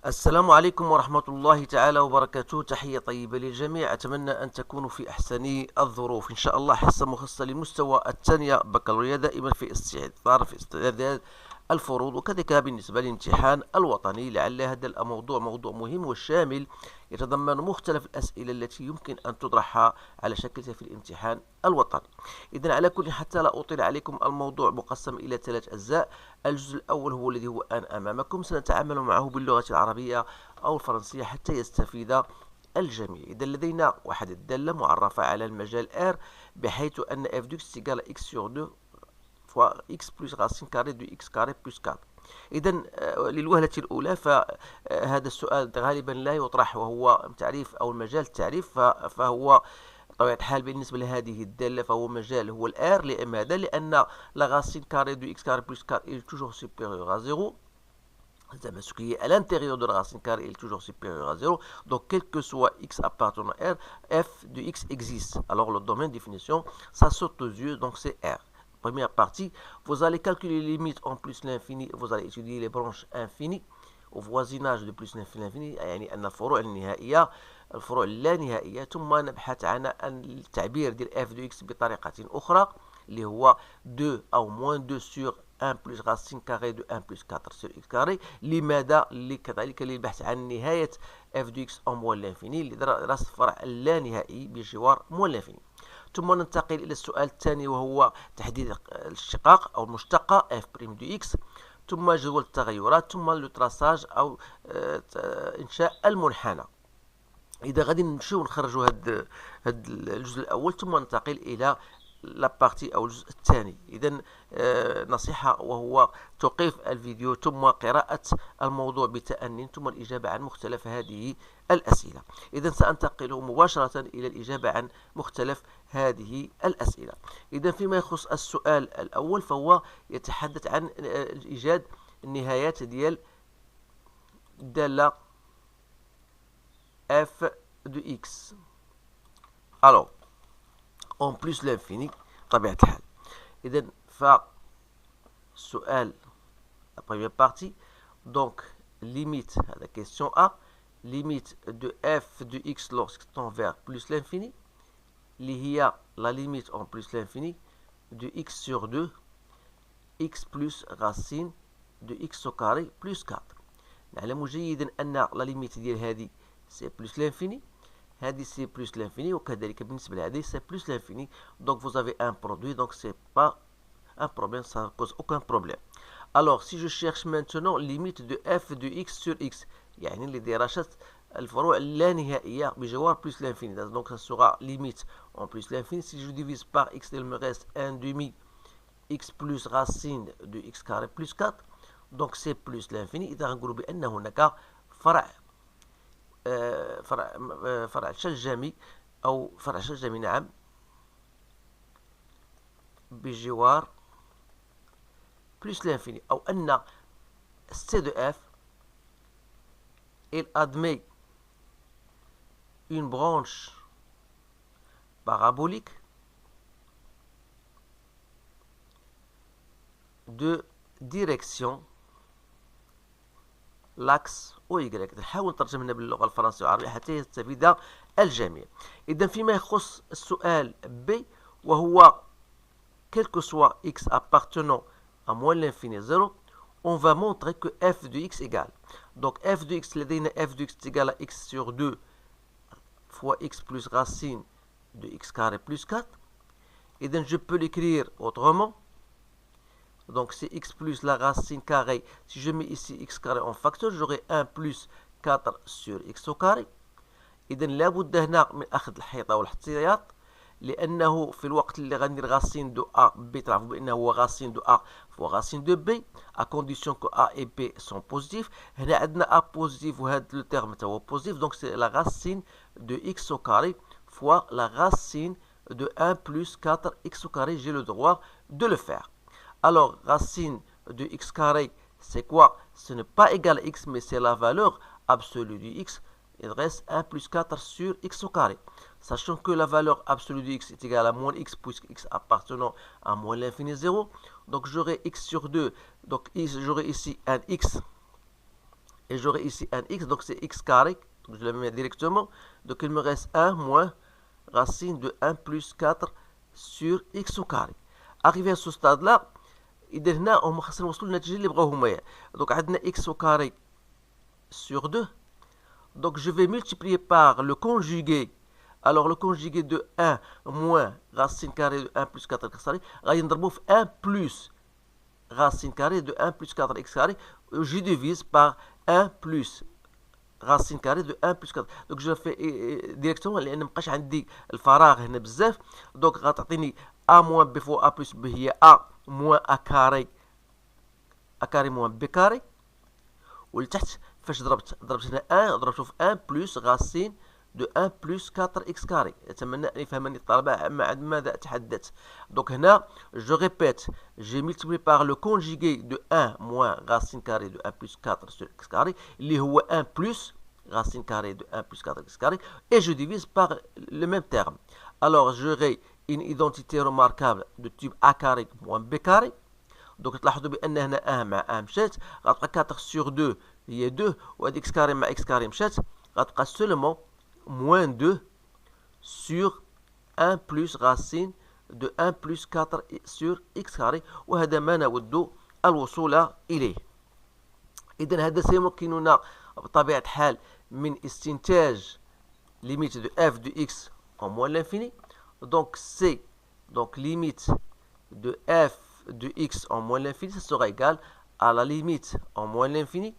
السلام عليكم ورحمة الله تعالى وبركاته. تحية طيبة للجميع، أتمنى أن تكونوا في أحسن الظروف إن شاء الله. حصة مخصصة لمستوى الثانية بكالوريا، دائما في استعداد الفروض، وكذلك بالنسبة للامتحان الوطني. لعل هذا الموضوع موضوع مهم وشامل، يتضمن مختلف الأسئلة التي يمكن أن تطرح على شكلها في الامتحان الوطني. إذا على كل، حتى لا أطيل عليكم، الموضوع مقسم إلى 3 أجزاء. الجزء الأول هو الذي هو الآن أمامكم، سنتعامل معه باللغة العربية أو الفرنسية حتى يستفيد الجميع. إذا لدينا واحد الدالة معرفة على المجال R، بحيث أن f de x égale à x sur 2 fois x plus racine carrée de x carré plus 4. إذا للوهلة الأولى فهذا السؤال غالبا لا يطرح، وهو تعريف أو المجال التعريف، فهو بطبيعة الحال بالنسبة لهذه الدالة فهو مجال هو الآر. لماذا؟ لأن la racine carrée de x carré plus 4 est toujours supérieure à 0. Ce qui est à l'intérieur de la racine carrée est toujours supérieur à 0. Donc, quel que soit x appartenant à R, f de x existe. Alors, le domaine de définition, ça saute aux yeux, donc c'est R. Première partie, vous allez calculer les limites en plus l'infini, vous allez étudier les branches infinies au voisinage de plus l'infini، يعني أن الفروع النهائية الفروع اللانهائية. ثم نبحث عن التعبير ديال f de x بطريقة أخرى، اللي هو 2 أو moins 2 sur 1 plus racine carrée de 1 plus 4 sur x carré. لماذا؟ كذلك للبحث عن نهاية f de x en moins l'infini لدراسة الفرع اللانهائي بجوار moins l'infini. ثم ننتقل إلى السؤال الثاني، وهو تحديد الاشتقاق أو المشتقة f' de x، ثم جدول التغيرات، ثم التراساج أو إنشاء المنحنى. إذا غادي نمشيو نخرجوا هاد الجزء الأول، ثم ننتقل إلى لابارتي أو الجزء الثاني. إذا نصيحة، وهو توقيف الفيديو ثم قراءة الموضوع بتأني، ثم الإجابة عن مختلف هذه الأسئلة. إذا سأنتقل مباشرة إلى الإجابة عن مختلف هذه الأسئلة. إذا فيما يخص السؤال الأول، فهو يتحدث عن إيجاد النهايات ديال الدالة f de x. Alors, en plus l'infini طبيعة الحال. إذا فالسؤال la première partie, donc limite à la question A, limite de f de x lorsque tend vers plus l'infini، اللي هي la limite en plus l'infini de x sur 2 x plus racine de x au carré plus 4. نعلم جيدا أن la limite ديال هذه c'est plus l'infini، هذه c'est plus l'infini، وكذلك بالنسبة لهذه c'est plus l'infini. Donc vous avez un produit, donc c'est pas un problème, ça ne cause aucun problème. Alors si je cherche maintenant limite de f de x sur x، يعني لدراسة الفروع اللانهائية بجوار plus l'infini، donc ça sera limite en plus l'infini. Si je divise par x, il me reste 1 demi x plus racine de x carré plus 4، donc c'est plus l'infini. إذا غنقولوا بأن هناك فرع شجمي أو فرع شجمي، نعم، بجوار plus l'infini، أو أن C de f il admet une branche parabolique de direction l'axe OY. نحاول نترجم هنا باللغة الفرنسية والعربية حتى يستفيد الجميع. إذا فيما يخص السؤال B، وهو quel que soit x appartenant à moins l'infini 0، on va montrer que f de x égale. Donc f de x لدينا f de x égale à x sur 2 fois x plus racine de x carré plus 4. إذا je peux l'écrire autrement. Donc c'est x plus la racine carrée. Si je mets ici x carré en facteur, j'aurai 1 plus 4 sur x au carré. إذا لابد هنا من أخذ الحيطة والاحتياط، لأنه في الوقت اللي غندير غاسين دو A B، تعرفوا بأنه هو غاسين دو A فوا غاسين دو B à condition que A et B sont positifs. هنا عندنا A positif وهذا لو تيرم تا هو positif، donc c'est la racine de x au carré fois la racine de 1 plus 4 x au carré. J'ai le droit de le faire. Alors, racine de x carré, c'est quoi? Ce n'est pas égal à x, mais c'est la valeur absolue du x. Il reste 1 plus 4 sur x au carré. Sachant que la valeur absolue de x est égale à moins x, puisque x appartenant à moins l'infini 0. Donc, j'aurai x sur 2. Donc, j'aurai ici un x Et j'aurai ici un x, donc c'est x carré. Donc je le mets directement. Donc il me reste 1 moins racine de 1 plus 4 sur x au carré. Arrivé à ce stade-là, إذا هنا هما خاصنا نوصلوا للنتيجة اللي بغاو هما. Donc عندنا x au carré sur 2. Donc je vais multiplier par le conjugué. Alors le conjugué de 1 moins racine carrée de 1 plus 4x carré, غادي نضربو في 1 plus racine carrée de 1 plus 4x carré. Je divise par 1 plus racine carrée de 1 plus 4. Donc je fais directement لأن مبقاش عندي الفراغ هنا بزاف. Donc غتعطيني a moins b fois a plus b هي a moins a carré moins b carré. ولتحت فاش ضربت هنا 1 ضربته في 1 plus racine de 1 plus 4x carré. أتمنى أن يفهمني الطلبة ماذا أتحدث. Donc هنا je répète, j'ai multiplié par le conjugué de 1 moins racine carrée de 1 plus 4 sur x carré اللي هو 1 plus racine carrée de 1 plus 4x carré et je divise par le même terme. Alors j'aurai une identité remarquable de type a carré moins b carré. Donc تلاحظوا بأن هنا 1 مع 1 مشات غتبقى 4 sur 2 هي 2 وهاد x carré مع x carré مشات غتبقى seulement moins 2 sur 1 plus racine de 1 plus 4 sur x carré وهذا ما نود الوصول إليه. إذا هذا سيمكننا بطبيعة الحال من استنتاج limite de f de x en moins l'infini. Donc c'est donc limite de f de x en moins l'infini, ça sera égal à la limite en moins l'infini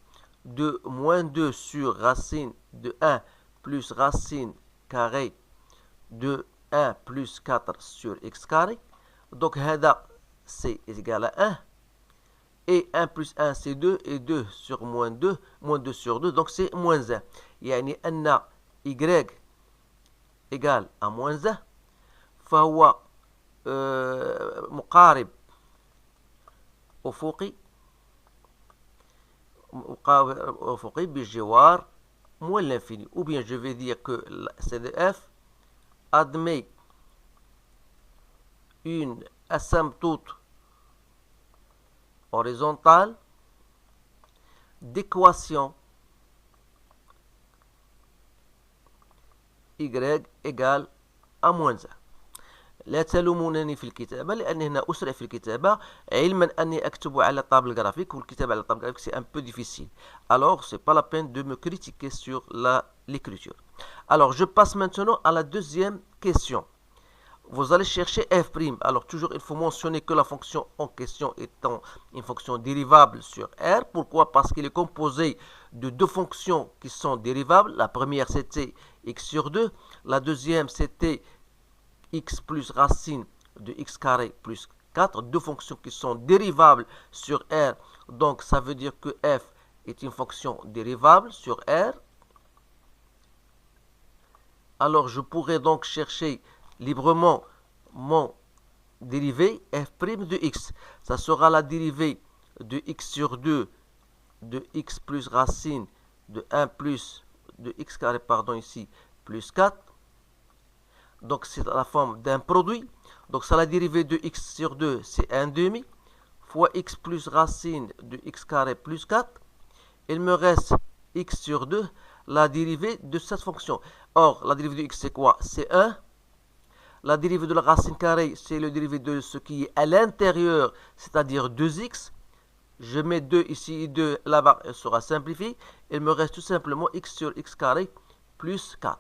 de moins 2 sur racine de 1 plus racine carrée de 1 plus 4 sur x carré. Donc هذا c'est égal à 1 et 1 plus 1 c'est 2 et 2 sur moins 2 sur 2 donc c'est moins 1. يعني أن y égal à moins 1 فهو مقارب أفقي بجوار moins l'infini. Ou bien je vais dire que CDF admet une asymptote horizontale d'équation y égale à moins 1. لا تلومونني في الكتابة لأن هنا أسرع في الكتابة علما أني أكتب على طابل جرافيك والكتابة على طابل جرافيك c'est un peu difficile. Alors c'est pas la peine de me critiquer sur l'écriture. Alors je passe maintenant à la deuxième question. Vous allez chercher f'. Alors toujours il faut mentionner que la fonction en question étant une fonction dérivable sur R. Pourquoi? Parce qu'il est composé de deux fonctions qui sont dérivables. La première c'était x sur 2. La deuxième c'était x plus racine de x carré plus 4, deux fonctions qui sont dérivables sur R. Donc ça veut dire que f est une fonction dérivable sur R. Alors je pourrais donc chercher librement mon dérivé f' de x. Ça sera la dérivée de x sur 2 de x plus racine de 1 plus de x carré, pardon, ici, plus 4. Donc c'est la forme d'un produit. Donc c'est la dérivée de x sur 2, c'est 1 demi, fois x plus racine de x carré plus 4. Il me reste x sur 2, la dérivée de cette fonction. Or, la dérivée de x c'est quoi? C'est 1. La dérivée de la racine carrée, c'est le dérivé de ce qui est à l'intérieur, c'est-à-dire 2x. Je mets 2 ici et 2 là-bas, elle sera simplifiée. Il me reste tout simplement x sur x carré plus 4.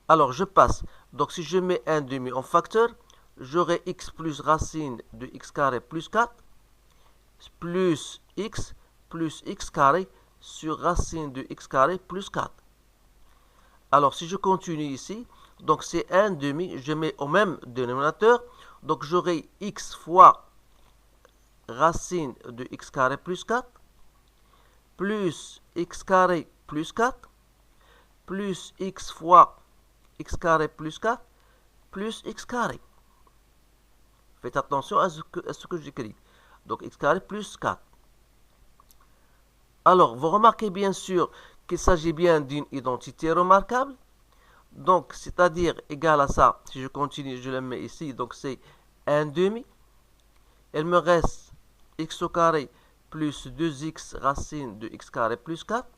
Alors, je passe. Donc, si je mets 1 demi en facteur, j'aurai x plus racine de x carré plus 4 plus x carré sur racine de x carré plus 4. Alors, si je continue ici, donc c'est 1 demi, je mets au même dénominateur. Donc, j'aurai x fois racine de x carré plus 4 plus x carré plus 4 plus x fois x carré plus 4 plus x carré. Faites attention à ce que j'écris. Donc x carré plus 4. Alors, vous remarquez bien sûr qu'il s'agit bien d'une identité remarquable. Donc, c'est-à-dire égal à ça, si je continue, je le mets ici, donc c'est 1 demi. Il me reste x au carré plus 2x racine de x carré plus 4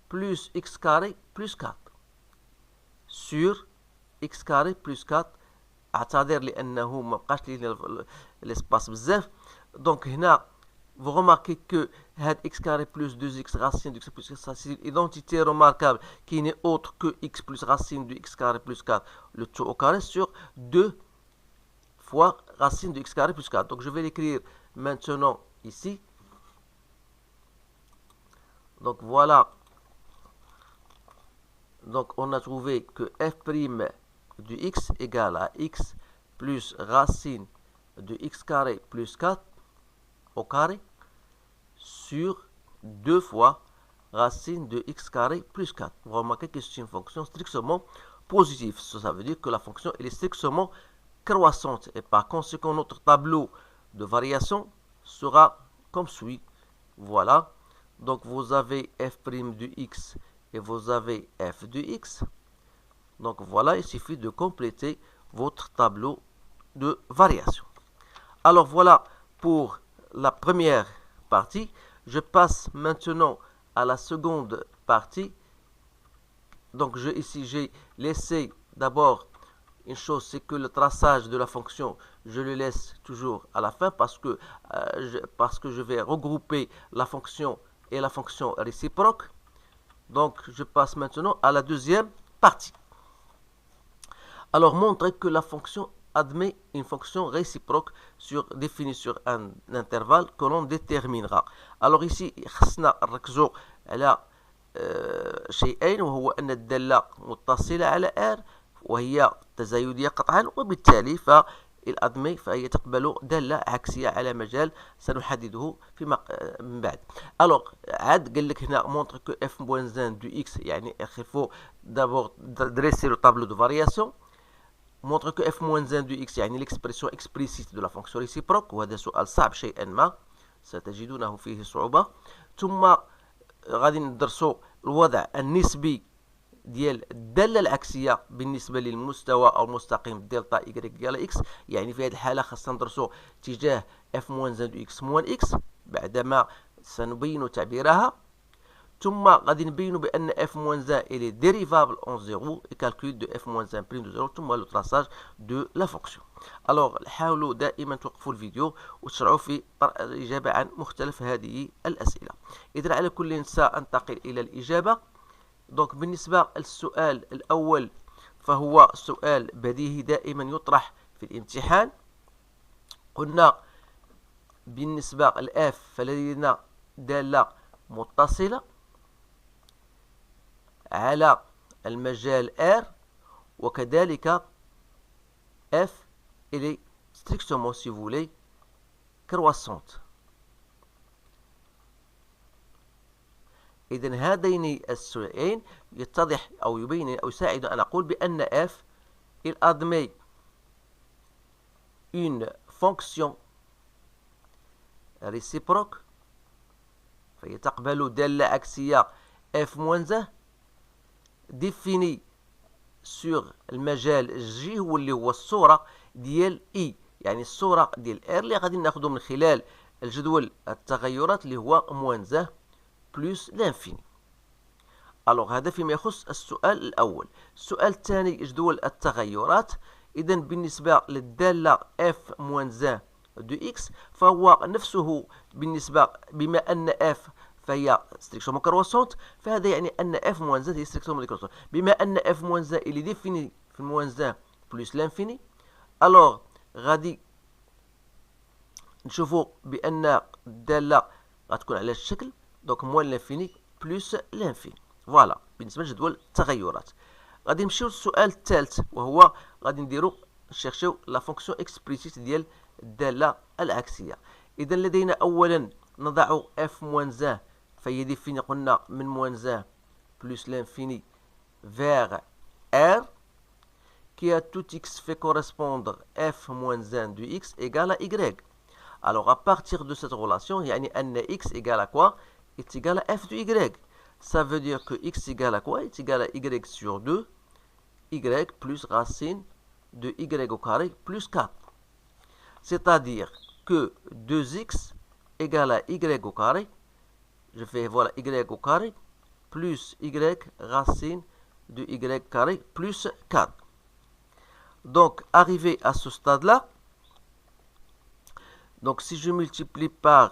plus x carré plus 4 sur x carré plus 4. اعتذر لانه ما بقاش لي l'espace بزاف. Donc هنا vous remarquez que had x carré plus 2x racine de x plus 4, c'est une identité remarquable qui n'est autre que x plus racine de x carré plus 4, le tout au carré sur 2 fois racine de x carré plus 4. Donc je vais l'écrire maintenant ici. Donc voilà. Donc on a trouvé que f' de x égale à x plus racine de x carré plus 4 au carré sur 2 fois racine de x carré plus 4. Vous remarquez que c'est une fonction strictement positive. Ça veut dire que la fonction elle est strictement croissante. Et par conséquent, notre tableau de variation sera comme suit. Voilà. Donc vous avez f' de x et vous avez f de x. Donc voilà, il suffit de compléter votre tableau de variation. Alors voilà pour la première partie. Je passe maintenant à la seconde partie. Donc ici j'ai laissé d'abord une chose, c'est que le traçage de la fonction, je le laisse toujours à la fin parce que je vais regrouper la fonction et la fonction réciproque. Donc je passe maintenant à la deuxième partie. Alors montrer que la fonction admet une fonction réciproque définie sur un intervalle que l'on déterminera. Alors ici خصنا نركزوا على شيئين، وهو أن الدالة متصلة على R وهي تزايدية قطعا، وبالتالي فهي تقبل دالة عكسية على مجال سنحدده فيما من بعد. Alors عاد قال لك هنا montre que f moins 1 de x، يعني il faut d'abord dresser le tableau de variation. montre que f moins 1 de x يعني l'expression explicite de la fonction réciproque، وهذا سؤال صعب شيئا ما ستجدونه فيه صعوبة. ثم غادي ندرسوا الوضع النسبي ديال الدالة العكسية بالنسبة للمستوى أو المستقيم دلتا y ديال اكس، يعني في هذه الحالة خاصنا ندرسوا اتجاه f moins 1 de x moins x بعدما سنبين تعبيرها. ثم غادي نبينوا بأن f moins 1 est dérivable en 0 et calcul de f moins 1 prime de 0 ثم le traçage de la fonction. Alors حاولوا دائما توقفوا الفيديو وتشرعوا في الإجابة عن مختلف هذه الأسئلة. إذا على كل سأنتقل إلى الإجابة. دونك بالنسبة للسؤال الأول فهو سؤال بديهي دائما يطرح في الامتحان. قلنا بالنسبة للF فلدينا دالة متصلة على المجال R، وكذلك F elle est strictement, si vous voulez, croissante. إذن هذين السؤالين يتضح أو يبين أو يساعد أن أقول بأن F il admet une fonction réciproque، فهي تقبل دالة عكسية f moins 1 définie sur المجال J واللي هو الصورة ديال I، يعني الصورة ديال R اللي غادي ناخذو من خلال الجدول التغيرات اللي هو moins 1 plus l'infini. Alors هذا فيما يخص السؤال الأول. السؤال الثاني جدول التغيرات. إذا بالنسبة للدالة f moins 1 de x فهو نفسه بالنسبة بما أن f فهي strictement croissante، فهذا يعني أن f moins 1 هي strictement croissante. بما أن f moins 1 il est défini في moins 1 plus l'infini، alors غادي نشوفوا بأن الدالة غتكون على الشكل donc moins l'infini plus l'infini. فوالا بالنسبة لجدول التغيرات. غادي نمشيو للسؤال الثالث، وهو غادي نديرو نشيرشيو لا فونكسيون اكسبليسيت ديال الدالة العكسية. إذا لدينا أولا نضع f moins 1 فهي ديفيني قلنا من moins 1 plus l'infini vers R qui à tout x fait correspondre f moins 1 de x égale à y. Alors à partir de cette relation يعني أن x égale à quoi? Est égal à f de y. Ça veut dire que x égale à quoi? Est égal à y sur 2, y plus racine de y au carré plus 4. C'est-à-dire que 2x égale à y au carré. Je fais voilà y au carré plus y racine de y carré plus 4. Donc, arrivé à ce stade-là, donc si je multiplie par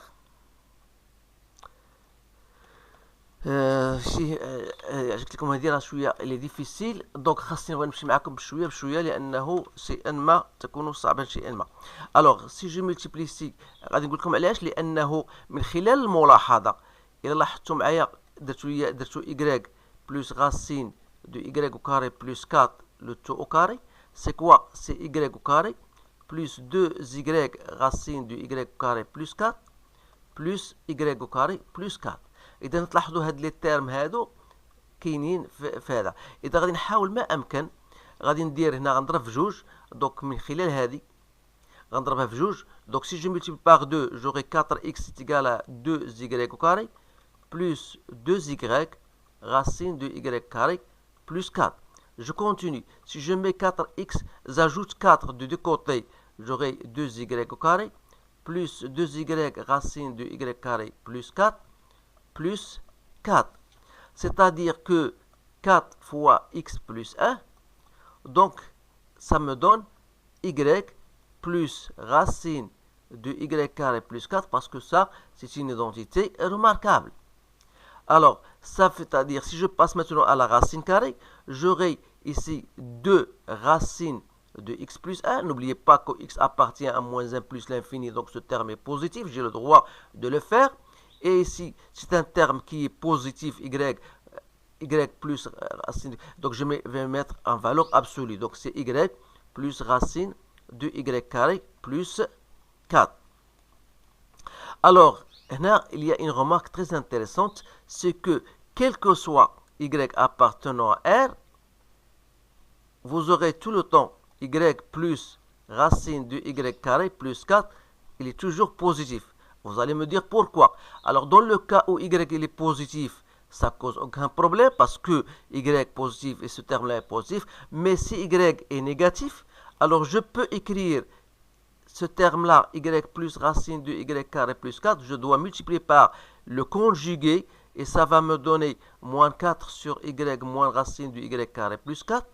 كما نديرها شويه اللي ديفيسيل دونك خاصني نبغي نمشي معكم بشويه بشويه لانه شيئا ما تكون صعبا شيئا ما. الوغ سي جو ملتيبلي سي غادي نقول لكم علاش، لانه من خلال الملاحظه الا لاحظتوا معايا درتو y بلس racine de y au carré plus 4 le tout au carré, c'est quoi? C'est y au carré plus 2y racine de y au carré plus 4 plus y au carré plus 4. اذا تلاحظوا هاد لي تيرم هادو كاينين في هذا. اذا غادي نحاول ما امكن غادي ندير هنا غنضرب في جوج، دونك من خلال هذه غنضربها في جوج. دونك سي جو ملتيبلي باغ 2 j'aurai 4x est égal à 2y au carré plus 2y racine de y carré plus 4. Je continue. Si je mets 4x, j'ajoute 4 de deux côtés, j'aurai 2y au carré plus 2y racine de y carré plus 4 plus 4. C'est-à-dire que 4 fois x plus 1, donc ça me donne y plus racine de y carré plus 4, parce que ça, c'est une identité remarquable. Alors, ça veut dire, si je passe maintenant à la racine carrée, j'aurai ici 2 racines de x plus 1. N'oubliez pas que x appartient à moins 1 plus l'infini, donc ce terme est positif, j'ai le droit de le faire. Et ici, c'est un terme qui est positif, y plus racine. Donc, je vais mettre en valeur absolue. Donc, c'est y plus racine de y carré plus 4. Alors, là, il y a une remarque très intéressante, c'est que quel que soit y appartenant à R, vous aurez tout le temps y plus racine de y carré plus 4, il est toujours positif. Vous allez me dire pourquoi. Alors, dans le cas où y il est positif, ça cause aucun problème parce que y positif et ce terme-là est positif. Mais si y est négatif, alors je peux écrire ce terme-là, y plus racine de y carré plus 4, je dois multiplier par le conjugué et ça va me donner moins 4 sur y moins racine de y carré plus 4.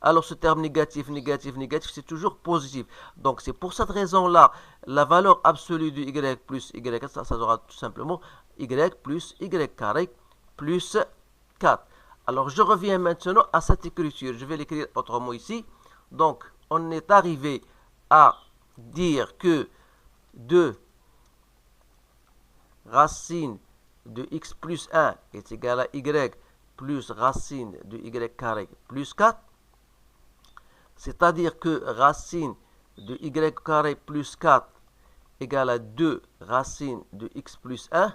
Alors ce terme négatif, négatif, négatif, c'est toujours positif. Donc c'est pour cette raison-là, la valeur absolue de y plus y, ça sera tout simplement y plus y carré plus 4. Alors je reviens maintenant à cette écriture. Je vais l'écrire autrement ici. Donc on est arrivé à dire que 2 racine de x plus 1 est égal à y plus racine de y carré plus 4. C'est-à-dire que racine de y carré plus 4 égale à 2 racine de x plus 1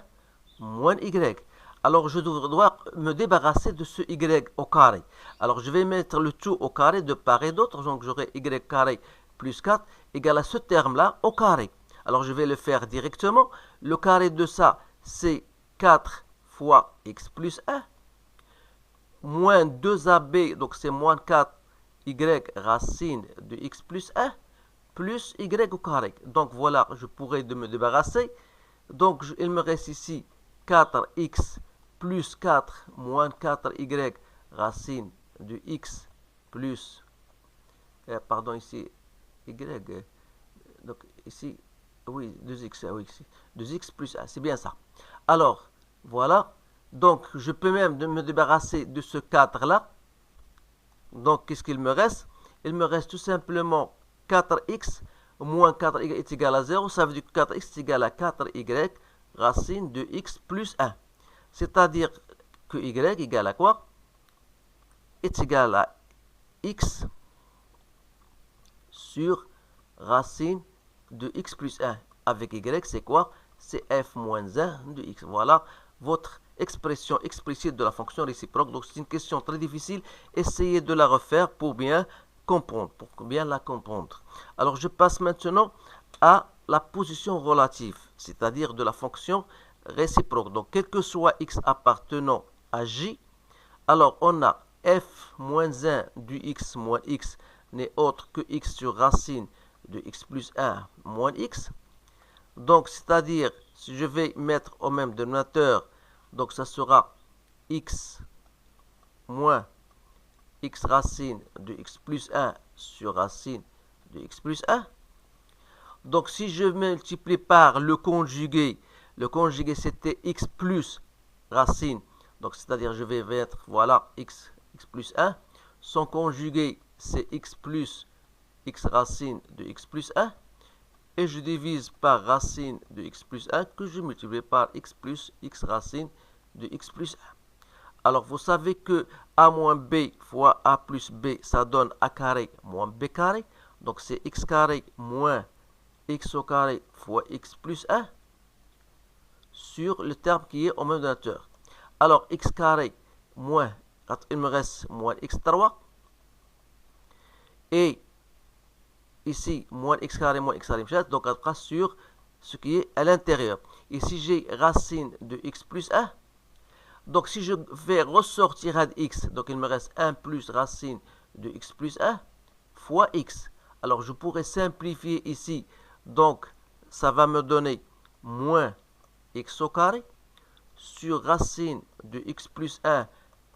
moins y. Alors je dois me débarrasser de ce y au carré. Alors je vais mettre le tout au carré de part et d'autre. Donc j'aurai y carré plus 4 égale à ce terme-là au carré. Alors je vais le faire directement. Le carré de ça, c'est 4 fois x plus 1 moins 2ab, donc c'est moins 4 y racine de x plus 1 plus y au carré. Donc voilà, je pourrais me débarrasser. Donc il me reste ici 4x plus 4 moins 4y racine de x plus, pardon ici, y, donc ici, oui, 2x, oui, 2x plus 1, c'est bien ça. Alors, voilà, donc je peux même me débarrasser de ce 4-là. Donc, qu'est-ce qu'il me reste? Il me reste tout simplement 4x moins 4y est égal à 0. Ça veut dire que 4x est égal à 4y racine de x plus 1. C'est-à-dire que y égale à quoi? Est égal à x sur racine de x plus 1. Avec y, c'est quoi? C'est f moins 1 de x. Voilà votre expression explicite de la fonction réciproque. Donc c'est une question très difficile. Essayez de la refaire pour bien comprendre, pour bien la comprendre. Alors je passe maintenant à la position relative, c'est-à-dire de la fonction réciproque. Donc quel que soit x appartenant à j, alors on a f moins 1 du x moins x n'est autre que x sur racine de x plus 1 moins x. Donc c'est-à-dire si je vais mettre au même dénominateur, donc ça sera x moins x racine de x plus 1 sur racine de x plus 1. Donc si je multiplie par le conjugué c'était x plus racine, donc c'est-à-dire je vais mettre, voilà, x plus 1. Son conjugué c'est x plus x racine de x plus 1. Et je divise par racine de x plus 1 que je multiplie par x plus x racine de x plus 1. Alors, vous savez que a moins b fois a plus b, ça donne a carré moins b carré. Donc, c'est x carré moins x au carré fois x plus 1 sur le terme qui est au même dénominateur. Alors, x carré moins, il me reste moins x3. Et ici, moins x carré, donc on sera sur ce qui est à l'intérieur. Ici, j'ai racine de x plus 1. Donc, si je vais ressortir à x, donc il me reste 1 plus racine de x plus 1 fois x. Alors, je pourrais simplifier ici. Donc, ça va me donner moins x au carré sur racine de x plus 1,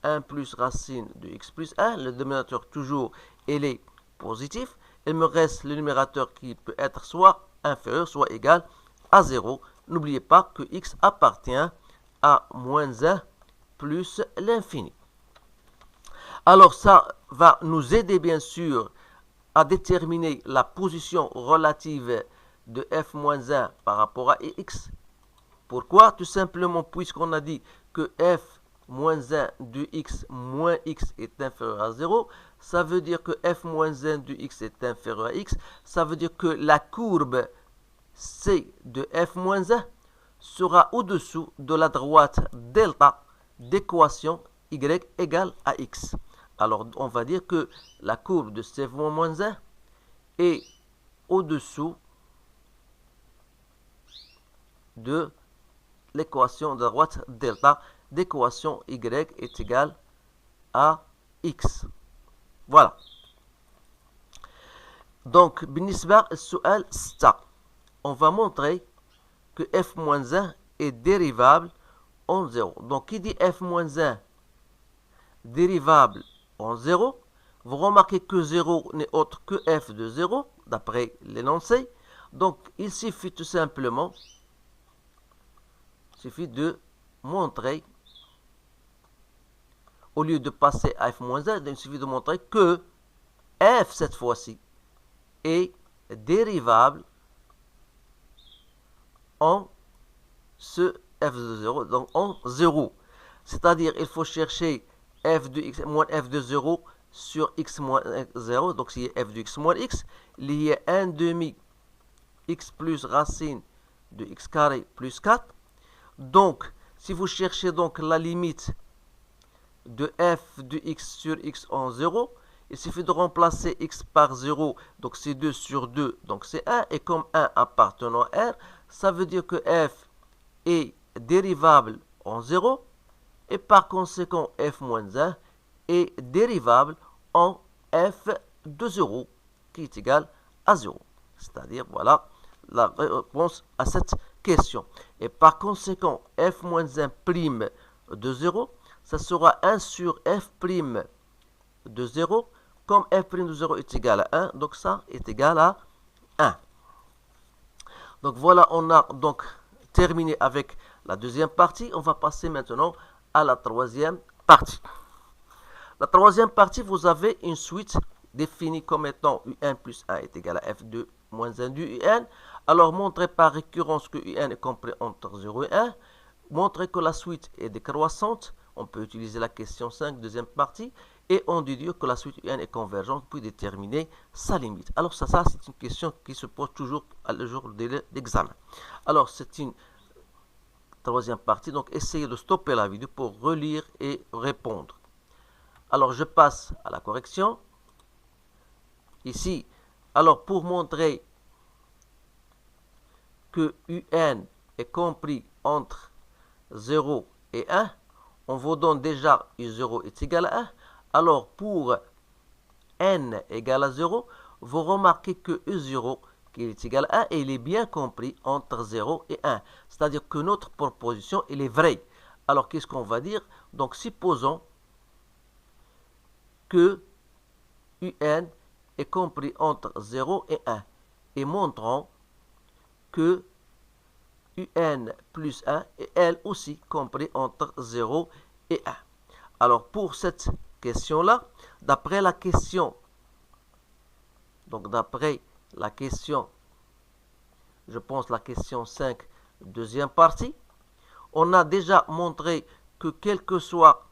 1 plus racine de x plus 1. Le dénominateur, toujours, il est positif. Il me reste le numérateur qui peut être soit inférieur, soit égal à 0. N'oubliez pas que x appartient à moins 1 plus l'infini. Alors, ça va nous aider, bien sûr, à déterminer la position relative de f-1 par rapport à x. Pourquoi? Tout simplement puisqu'on a dit que f-1 de x moins x est inférieur à 0. Ça veut dire que f-1 de x est inférieur à x. Ça veut dire que la courbe C de f-1 sera au-dessous de la droite delta d'équation y égale à x. Alors, on va dire que la courbe de c-1 est au-dessous de l'équation de la droite delta d'équation y est égale à x. Voilà. Donc, بالنسبة للسؤال 6, on va montrer que f-1 est dérivable en 0. Donc, qui dit f-1 dérivable en 0, vous remarquez que 0 n'est autre que f de 0, d'après l'énoncé. Donc, il suffit tout simplement, de montrer, au lieu de passer à f-1, il suffit de montrer que f, cette fois-ci, est dérivable en ce f de 0, donc en 0. C'est-à-dire, il faut chercher f de x moins f de 0 sur x moins 0. Donc, c'est f de x moins x, lié à 1 demi x plus racine de x carré plus 4. Donc, si vous cherchez donc la limite de f de x sur x en 0, il suffit de remplacer x par 0, donc c'est 2 sur 2, donc c'est 1, et comme 1 appartenant à R, ça veut dire que f est dérivable en 0, et par conséquent f-1 est dérivable en f de 0, qui est égal à 0. C'est-à-dire, voilà la réponse à cette question. Et par conséquent, f-1' de 0, ça sera 1 sur f' de 0, comme f' de 0 est égal à 1, donc ça est égal à 1. Donc voilà, on a donc terminé avec la deuxième partie. On va passer maintenant à la troisième partie. La troisième partie, vous avez une suite définie comme étant un plus 1 est égal à f2 moins 1 du un. Alors, montrez par récurrence que un est compris entre 0 et 1. Montrez que la suite est décroissante. On peut utiliser la question 5, deuxième partie. Et on déduit que la suite un est convergente, puis déterminer sa limite. Alors, ça c'est une question qui se pose toujours le jour de l'examen. Alors, c'est une troisième partie. Donc, essayez de stopper la vidéo pour relire et répondre. Alors, je passe à la correction. Ici, alors pour montrer que un est compris entre 0 et 1, on vous donne déjà u0 est égal à 1. Alors, pour n égale à 0, vous remarquez que u0 qu'il est égal à 1 et il est bien compris entre 0 et 1. C'est-à-dire que notre proposition, elle est vraie. Alors, qu'est-ce qu'on va dire? Donc, supposons que UN est compris entre 0 et 1 et montrons que UN plus 1 est elle aussi compris entre 0 et 1. Alors, pour cette question-là, d'après la question, je pense la question 5, deuxième partie, on a déjà montré que quel que soit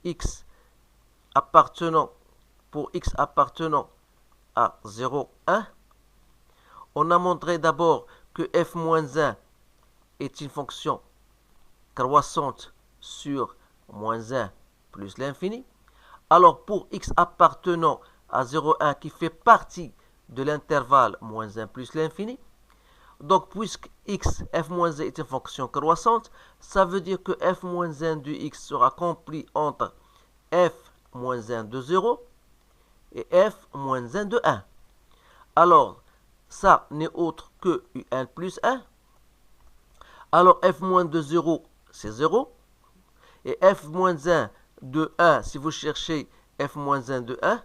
x appartenant, pour x appartenant à 0, 1, on a montré d'abord que f-1 est une fonction croissante sur moins 1 plus l'infini. Alors pour x appartenant à 0,1 qui fait partie de l'intervalle moins 1 plus l'infini, donc puisque x, f-1 est une fonction croissante, ça veut dire que f-1 de x sera compris entre f-1 de 0 et f-1 de 1. Alors, ça n'est autre que un plus 1. Alors f- de 0, c'est 0. Et f-1 de 1, si vous cherchez f-1 de 1,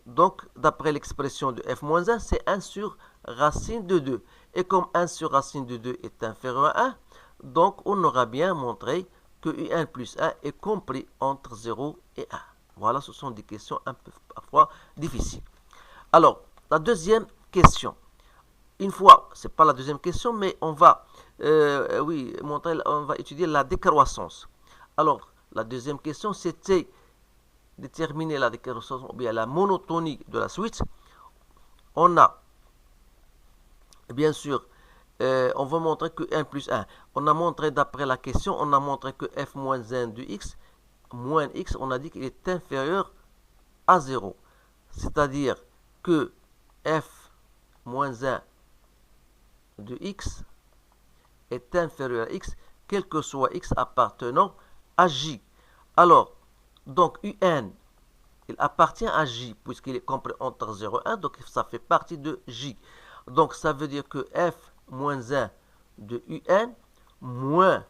donc d'après l'expression de f-1, c'est 1 sur racine de 2. Et comme 1 sur racine de 2 est inférieur à 1, donc on aura bien montré que un plus 1 est compris entre 0 et 1. Voilà, ce sont des questions un peu parfois difficiles. Alors, la deuxième question. Une fois, ce n'est pas la deuxième question, mais on va, on va étudier la décroissance. Alors, la deuxième question, c'était déterminer la décroissance ou bien la monotonie de la suite. On a, bien sûr, on va montrer que 1 plus 1. On a montré, d'après la question, on a montré que f moins 1 de x, moins x, on a dit qu'il est inférieur à 0. C'est-à-dire que f moins 1 de x est inférieur à x, quel que soit x appartenant à j. Alors, donc un, il appartient à j, puisqu'il est compris entre 0 et 1, donc ça fait partie de j. Donc, ça veut dire que f moins 1 de un moins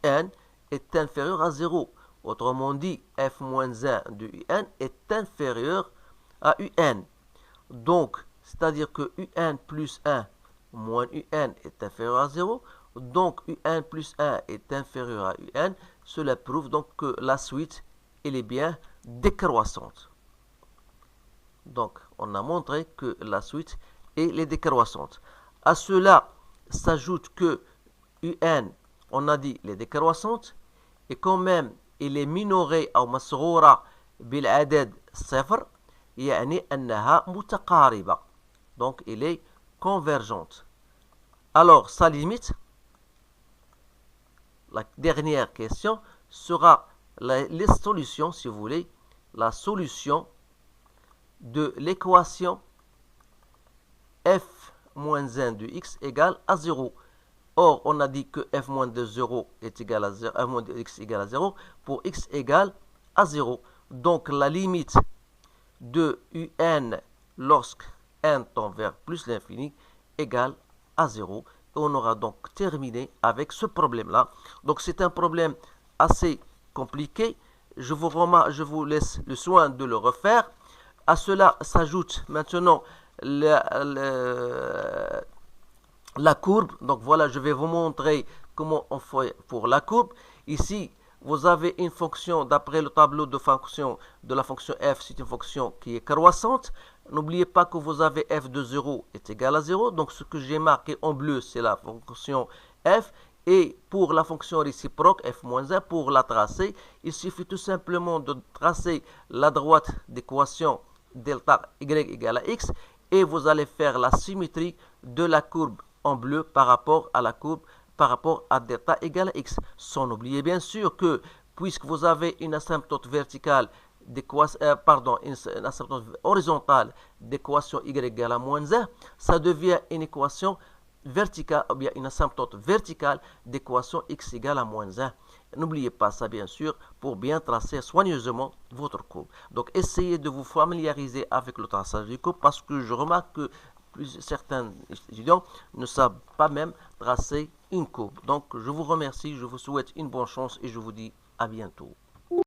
un est inférieur à 0. Autrement dit, f moins 1 de un est inférieur à un. Donc, c'est-à-dire que un plus 1 moins un est inférieur à 0. Donc, un plus 1 est inférieur à un. Cela prouve donc que la suite, elle est bien décroissante. Donc, on a montré que la suite est décroissante. À cela s'ajoute que un, on a dit, elle est décroissante, et quand même, il est minoré أو مسغورة بالعدد صفر, يعني أنها متقاربة. Donc, il est convergente. Alors, sa limite, la dernière question, sera les solutions, si vous voulez, la solution de l'équation f moins 1 de x égale à 0. Or, on a dit que f moins de 0 est égal à 0, f moins de x égale à 0 pour x égale à 0. Donc, la limite de un lorsque n tend vers plus l'infini égale à 0. Et on aura donc terminé avec ce problème-là. Donc, c'est un problème assez compliqué. Je vous laisse le soin de le refaire. À cela s'ajoute maintenant la courbe. Donc voilà, je vais vous montrer comment on fait pour la courbe. Ici, vous avez une fonction, d'après le tableau de fonction de la fonction f, c'est une fonction qui est croissante. N'oubliez pas que vous avez f de 0 est égal à 0. Donc ce que j'ai marqué en bleu, c'est la fonction f. Et pour la fonction réciproque, f-1, pour la tracer, il suffit tout simplement de tracer la droite d'équation delta y égale à x. Et vous allez faire la symétrie de la courbe en bleu par rapport à la courbe par rapport à delta égale à x. Sans oublier bien sûr que puisque vous avez une asymptote verticale une asymptote horizontale d'équation y égale à moins 1, ça devient une équation verticale, ou bien une asymptote verticale d'équation x égale à moins 1. N'oubliez pas ça bien sûr pour bien tracer soigneusement votre courbe. Donc essayez de vous familiariser avec le traçage du courbe parce que je remarque que certains étudiants ne savent pas même tracer une courbe. Donc je vous remercie, je vous souhaite une bonne chance et je vous dis à bientôt.